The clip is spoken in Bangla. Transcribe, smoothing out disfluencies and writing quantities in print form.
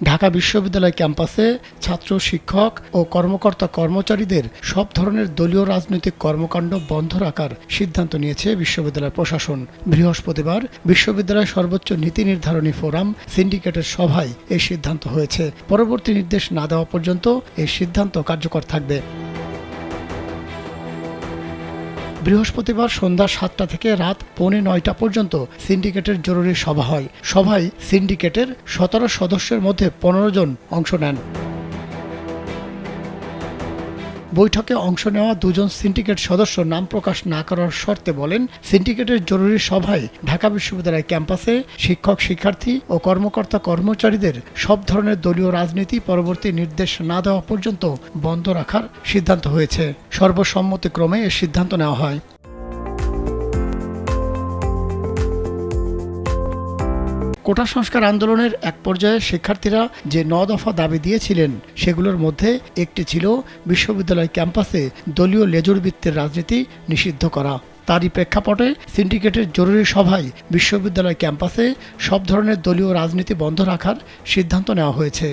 ঢাকা বিশ্ববিদ্যালয় ক্যাম্পাসে ছাত্র, শিক্ষক ও কর্মকর্তা-কর্মচারীদের সব ধরনের দলীয় রাজনৈতিক কর্মকাণ্ড বন্ধ রাখার সিদ্ধান্ত নিয়েছে বিশ্ববিদ্যালয় প্রশাসন। বৃহস্পতিবার বিশ্ববিদ্যালয়ের সর্বোচ্চ নীতি নির্ধারণী ফোরাম সিন্ডিকেটের সভায় এই সিদ্ধান্ত হয়েছে। পরবর্তী নির্দেশ না দেওয়া পর্যন্ত এই সিদ্ধান্ত কার্যকর থাকবে। বৃহস্পতিবার সন্ধ্যা ৭টা থেকে রাত 8:45 পর্যন্ত সিন্ডিকেটের জরুরি সভা হয়। সভায় সিন্ডিকেটের 17 সদস্যের মধ্যে 15 জন অংশ নেন। বৈঠকে অংশ নেওয়া 2 জন সিন্ডিকেট সদস্য নাম প্রকাশ না করার শর্তে বলেন, সিন্ডিকেটের জরুরি সভায় ঢাকা বিশ্ববিদ্যালয় ক্যাম্পাসে শিক্ষক, শিক্ষার্থী ও কর্মকর্তা-কর্মচারীদের সব ধরনের দলীয় রাজনীতি পরবর্তী নির্দেশ না দেওয়া পর্যন্ত বন্ধ রাখার সিদ্ধান্ত হয়েছে। সর্বসম্মতিক্রমে এ সিদ্ধান্ত নেওয়া হয়। কোটা সংস্কার আন্দোলনের এক পর্যায়ে শিক্ষার্থীরা যে 9 দফা দাবি দিয়েছিলেন, সেগুলোর মধ্যে একটি ছিল বিশ্ববিদ্যালয় ক্যাম্পাসে দলীয় লেজুড়বৃত্তের রাজনীতি নিষিদ্ধ করা। তারই প্রেক্ষাপটে সিন্ডিকেটের জরুরি সভায় বিশ্ববিদ্যালয় ক্যাম্পাসে সব ধরনের দলীয় রাজনীতি বন্ধ রাখার সিদ্ধান্ত নেওয়া হয়েছে।